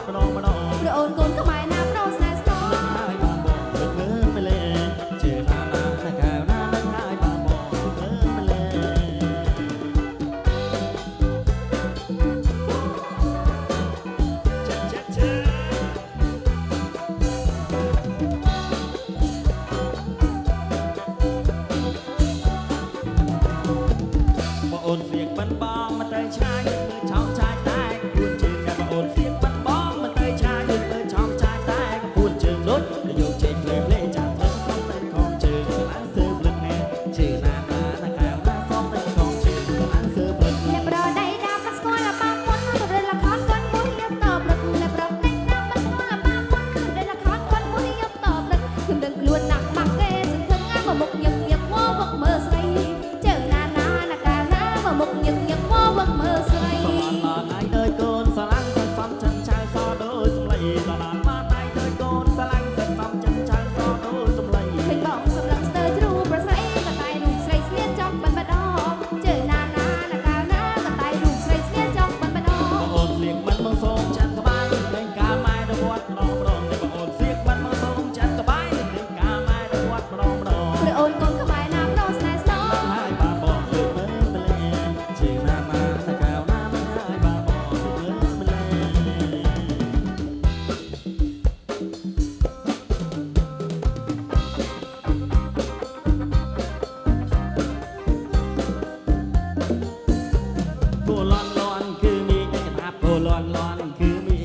អូនកូនខ្មែរណាប្រុសស្នេហ៍ស្ទើហើយបងបងមើលម្លេជឿណាណាណាកៅណានឹងហើយបងបងមើលម្លេបងអូនស្លៀកមិនបងមកទៅឆ្ងាយមើលឆោមឆាយតែគួនជើងតែបងអូនស្លៀកមិនបងមកទៅឆ្ងាយមើលឆោមឆាយតែគួនជើងដូចយកជើងភ្លេភ្លេចាំទៅសុំទៅខំជើងឡើងសើភ្លឹកណែជើងណាណាណាកៅណាសុំទៅខំជើងឡើងសើភ្លឹកអ្នកប្រដៃដាប់ស្គាល់បាមុនទៅរលខនកូនមួយយកតប្រឹកអ្នកប្រដៃដាប់ស្គាល់បាមុនទៅរលខនកូនមួយយកតប្រឹកខ្ញុំដឹងខ្លួនណាស់បាក់គេសង្ឃឹងអាមកមុខញឹកញឹកមកវឹកមើលស្រីជើងណាណាណាកៅណាមកមុខញឹកញឹកមកវឹកមើលស្រីបានឡានឯងដូចកូនស្រឡាញ់សិនសំចិនចៅសដូចសំឡេងឡានបានឯងដូចកូនស្រឡាញ់សិនសំចិនចៅសដូចសំឡេងឃើញបងសម្លឹងស្ទើរជ្រូប្រស្រីកតែរូបស្រីស្ងៀមចង់បិទបដជើងណាណាណាកៅណាកតែរូបស្រីស្ងៀមចង់បិទបដបងអូនស្លៀកមិនមកសូមចាត់ក្បាយលេងកាម៉ែរវត្តម្ដងម្ដងបងអូនស្លៀកមិនមកសូមចាត់ក្បាយលេងកាម៉ែរវត្តម្ដងម្ដងព្រះអូនកូនខ្មែរណាប្រុសស្នេហ៍ស្ទើហើយបានបងលើមើលម្លេជើងណាណាណាកៅណាមិនហើយបានបងលើម្លេគូលន់លន់គឺមីគេថាគូលន់លន់គឺមី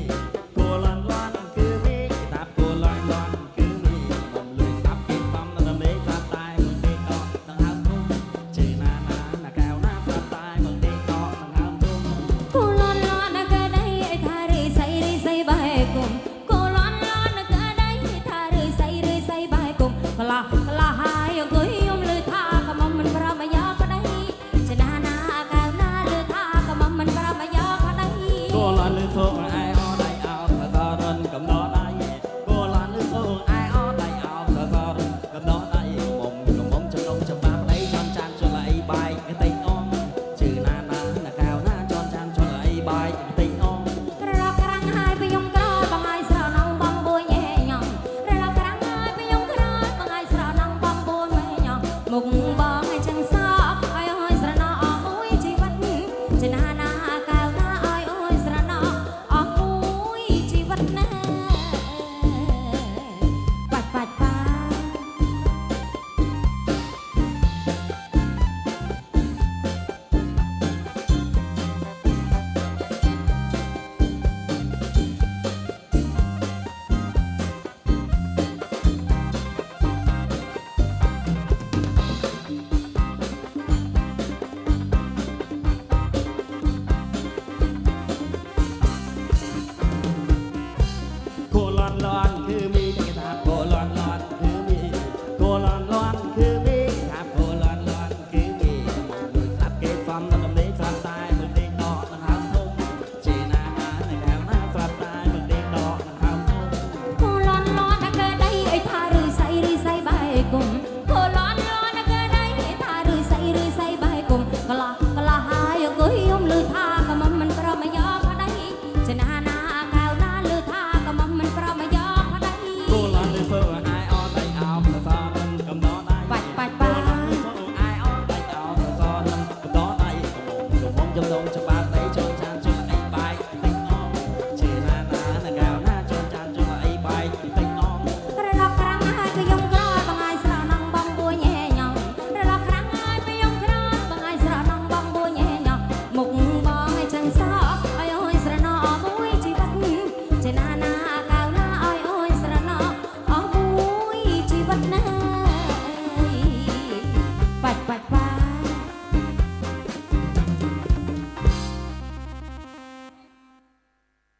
គូលន់លន់គឺមីគេថាគូលន់លន់គឺមីបំលុយស្ដាប់គេសំនៅមេស្ដាប់តែមកទេកោនឹងហើមទុំជេណាណាណាកៅណាស្ដាប់តែមកទេកោនឹងហើមទុំគូលន់លន់ណាកដៃអីថារីសៃបែគុំគូលន់លន់ណាកដៃថារីសៃបែគុំក្លាហើយអង្គុយយំលឺថាកុំមិនប្រមយ៉ាក្ដីចណាណាកៅណាលឺថាកុំមិនប្រមយ៉ាក្ដីគូលន់លឺសូងឯអដៃអោតតរិនកំណត់ដៃគូលន់លឺសូងឯអដៃអោតតរិនកំណត់ដៃមុំចំណងច្បាប់ដៃចន់ចានចលៃបាយកតេអងជឿណាណាណាកៅណាចន់ចានចលៃបាយកតេអងក្រឡកក្រាំងហើយបយំក្របងឲ្យស្រណងបងបួយញ៉ែញ៉ងក្រឡកក្រាំងហើយបយំក្របងឲ្យស្រណងបងបួយញ៉ែញ៉ងមុខបងឲ្យចឹងសក់ឲ្យស្រណងអស់មួយជីវិតចណាណាកៅណាឲ្យស្រណងអស់មួយជីវិតណាបាច់គូលន់លន់គឺមីគេថាគូលន់លន់គឺមីគូលន់លន់គឺមីគេថាគូលន់លន់គឺមីមកលួយស្ដាប់គេសំនៅដំណេកស្ដាប់តែមើលដេកដកនឹងហើមធំជេណាណានៅកៅណាស្ដាប់តែមើលដេកដកនឹងហើមធំគូលន់លន់ណាកដៃឲ្យថាឬសៃបែគុំគូលន់លន់ណាកដៃឲ្យថាឬសៃបែគុំក្លាហើយអង្គុយយំលឺថាកុំមិនប្រមយ៉ាក្ដីចណាណាកៅណាលឺថាកុំមិនប្រមយ៉ាក្ដីគូលន់លឺសូឯអដៃអោតតរិនកំណត់ដៃបាច់គូលន់លឺសូឯអដៃអោតតរិនកំណត់ដៃកំមុំចំណងច្បាប់ដៃច